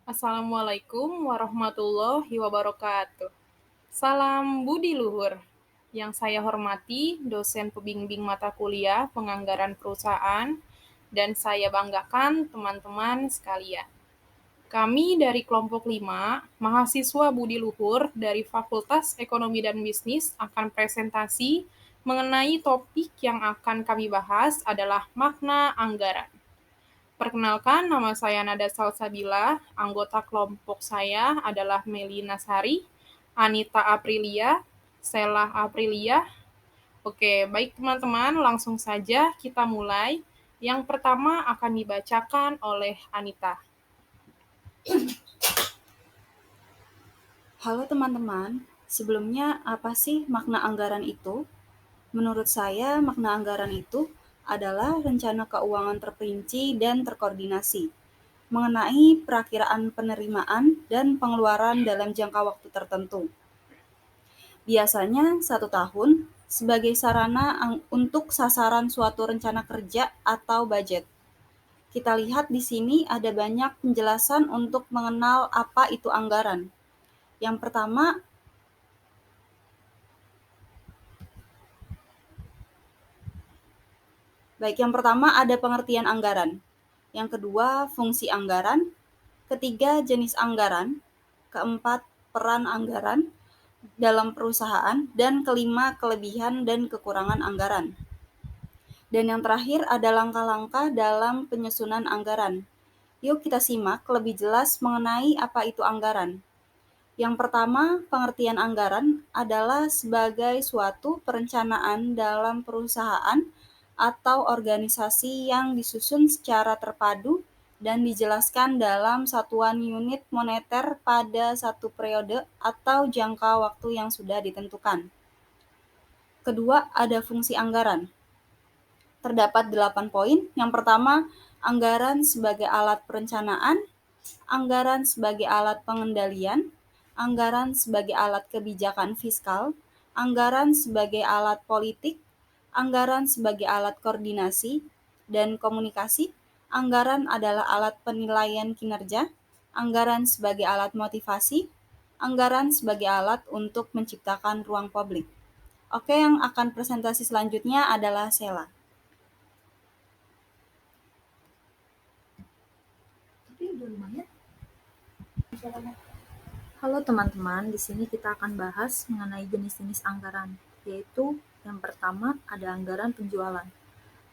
Assalamualaikum warahmatullahi wabarakatuh. Salam budi luhur. Yang saya hormati dosen pembimbing mata kuliah penganggaran perusahaan dan saya banggakan teman-teman sekalian. Kami dari kelompok 5, mahasiswa budi luhur dari Fakultas Ekonomi dan Bisnis akan presentasi mengenai topik yang akan kami bahas adalah makna anggaran. Perkenalkan, nama saya Nada Salsabila, anggota kelompok saya adalah Melina Sari, Anita Aprilia, Sela Aprilia. Oke, baik teman-teman, langsung saja kita mulai. Yang pertama akan dibacakan oleh Anita. Halo teman-teman, sebelumnya apa sih makna anggaran itu? Menurut saya, makna anggaran itu adalah rencana keuangan terperinci dan terkoordinasi mengenai perakiraan penerimaan dan pengeluaran dalam jangka waktu tertentu. Biasanya 1 tahun sebagai sarana untuk sasaran suatu rencana kerja atau budget. Kita lihat di sini ada banyak penjelasan untuk mengenal apa itu anggaran. Yang pertama, ada pengertian anggaran. Yang kedua, fungsi anggaran. Ketiga, jenis anggaran. Keempat, peran anggaran dalam perusahaan. Dan kelima, kelebihan dan kekurangan anggaran. Dan yang terakhir ada langkah-langkah dalam penyusunan anggaran. Yuk kita simak lebih jelas mengenai apa itu anggaran. Yang pertama, pengertian anggaran adalah sebagai suatu perencanaan dalam perusahaan atau organisasi yang disusun secara terpadu dan dijelaskan dalam satuan unit moneter pada satu periode atau jangka waktu yang sudah ditentukan. Kedua, ada fungsi anggaran. Terdapat 8 poin. Yang pertama, anggaran sebagai alat perencanaan, anggaran sebagai alat pengendalian, anggaran sebagai alat kebijakan fiskal, anggaran sebagai alat politik, anggaran sebagai alat koordinasi dan komunikasi, anggaran adalah alat penilaian kinerja, anggaran sebagai alat motivasi, anggaran sebagai alat untuk menciptakan ruang publik. Oke, yang akan presentasi selanjutnya adalah Sela. Halo teman-teman, di sini kita akan bahas mengenai jenis-jenis anggaran, yaitu yang pertama ada anggaran penjualan.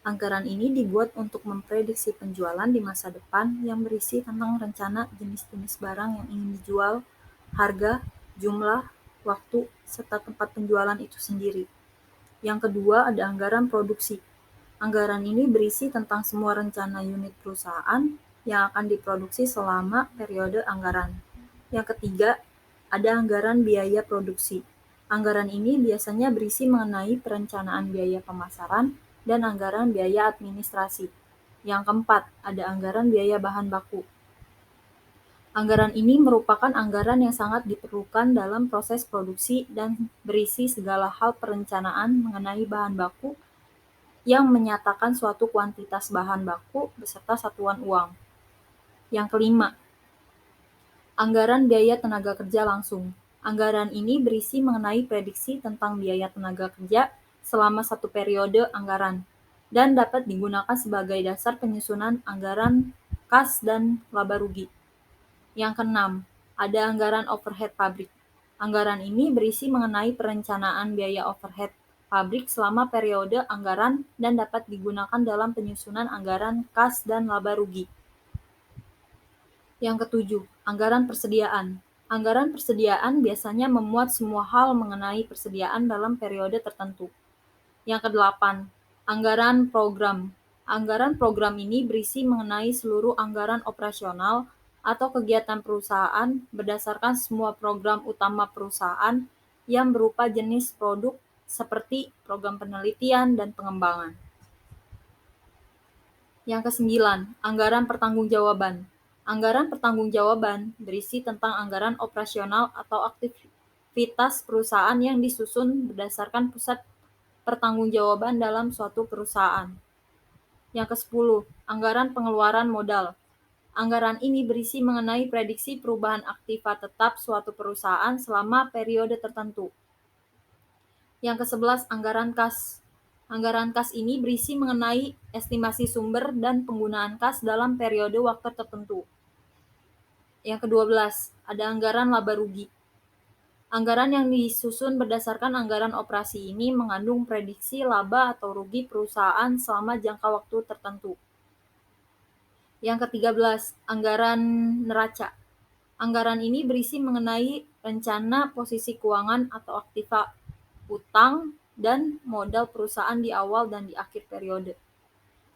Anggaran ini dibuat untuk memprediksi penjualan di masa depan yang berisi tentang rencana jenis-jenis barang yang ingin dijual, harga, jumlah, waktu, serta tempat penjualan itu sendiri. Yang kedua ada anggaran produksi. Anggaran ini berisi tentang semua rencana unit perusahaan yang akan diproduksi selama periode anggaran. Yang ketiga, ada anggaran biaya produksi. Anggaran ini biasanya berisi mengenai perencanaan biaya pemasaran dan anggaran biaya administrasi. Yang keempat, ada anggaran biaya bahan baku. Anggaran ini merupakan anggaran yang sangat diperlukan dalam proses produksi dan berisi segala hal perencanaan mengenai bahan baku yang menyatakan suatu kuantitas bahan baku beserta satuan uang. Yang kelima, anggaran biaya tenaga kerja langsung. Anggaran ini berisi mengenai prediksi tentang biaya tenaga kerja selama satu periode anggaran dan dapat digunakan sebagai dasar penyusunan anggaran kas dan laba rugi. Yang keenam, ada anggaran overhead pabrik. Anggaran ini berisi mengenai perencanaan biaya overhead pabrik selama periode anggaran dan dapat digunakan dalam penyusunan anggaran kas dan laba rugi. Yang ketujuh, anggaran persediaan. Anggaran persediaan biasanya memuat semua hal mengenai persediaan dalam periode tertentu. Yang kedelapan, anggaran program. Anggaran program ini berisi mengenai seluruh anggaran operasional atau kegiatan perusahaan berdasarkan semua program utama perusahaan yang berupa jenis produk seperti program penelitian dan pengembangan. Yang kesembilan, anggaran pertanggungjawaban. Anggaran pertanggungjawaban berisi tentang anggaran operasional atau aktivitas perusahaan yang disusun berdasarkan pusat pertanggungjawaban dalam suatu perusahaan. Yang ke-10, anggaran pengeluaran modal. Anggaran ini berisi mengenai prediksi perubahan aktiva tetap suatu perusahaan selama periode tertentu. Yang ke-11, anggaran kas. Anggaran kas ini berisi mengenai estimasi sumber dan penggunaan kas dalam periode waktu tertentu. Yang ke-12, ada anggaran laba rugi. Anggaran yang disusun berdasarkan anggaran operasi ini mengandung prediksi laba atau rugi perusahaan selama jangka waktu tertentu. Yang ke-13, anggaran neraca. Anggaran ini berisi mengenai rencana posisi keuangan atau aktiva utang dan modal perusahaan di awal dan di akhir periode.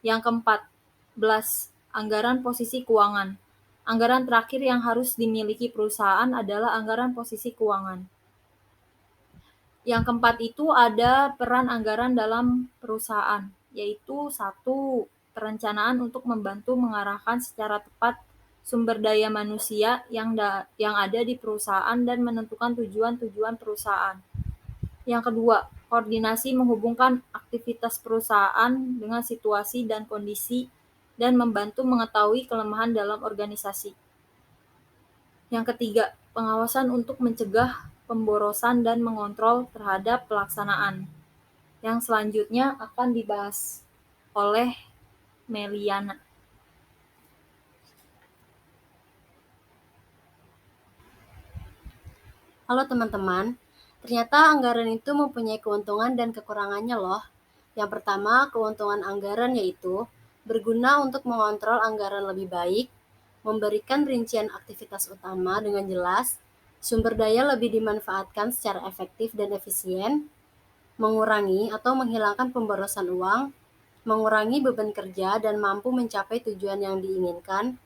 Yang ke-14, anggaran posisi keuangan. Anggaran terakhir yang harus dimiliki perusahaan adalah anggaran posisi keuangan. Yang keempat itu ada peran anggaran dalam perusahaan, yaitu 1. Perencanaan untuk membantu mengarahkan secara tepat sumber daya manusia yang ada di perusahaan dan menentukan tujuan-tujuan perusahaan. Yang kedua, koordinasi menghubungkan aktivitas perusahaan dengan situasi dan kondisi dan membantu mengetahui kelemahan dalam organisasi. Yang ketiga, pengawasan untuk mencegah pemborosan dan mengontrol terhadap pelaksanaan. Yang selanjutnya akan dibahas oleh Meliana. Halo teman-teman, ternyata anggaran itu mempunyai keuntungan dan kekurangannya loh. Yang pertama, keuntungan anggaran yaitu berguna untuk mengontrol anggaran lebih baik, memberikan rincian aktivitas utama dengan jelas, sumber daya lebih dimanfaatkan secara efektif dan efisien, mengurangi atau menghilangkan pemborosan uang, mengurangi beban kerja dan mampu mencapai tujuan yang diinginkan,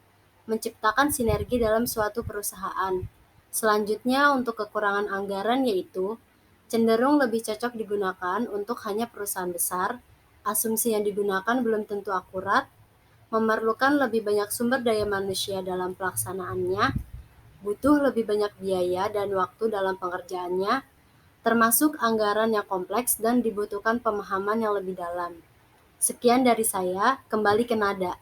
menciptakan sinergi dalam suatu perusahaan. Selanjutnya, untuk kekurangan anggaran yaitu cenderung lebih cocok digunakan untuk hanya perusahaan besar, asumsi yang digunakan belum tentu akurat, memerlukan lebih banyak sumber daya manusia dalam pelaksanaannya, butuh lebih banyak biaya dan waktu dalam pengerjaannya, termasuk anggaran yang kompleks dan dibutuhkan pemahaman yang lebih dalam. Sekian dari saya, kembali ke Nada.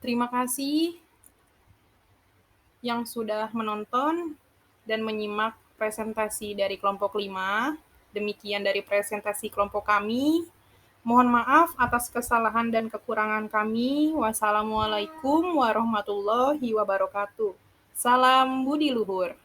Terima kasih yang sudah menonton dan menyimak presentasi dari kelompok 5. Demikian dari presentasi kelompok kami. Mohon maaf atas kesalahan dan kekurangan kami. Wassalamualaikum warahmatullahi wabarakatuh. Salam budi luhur.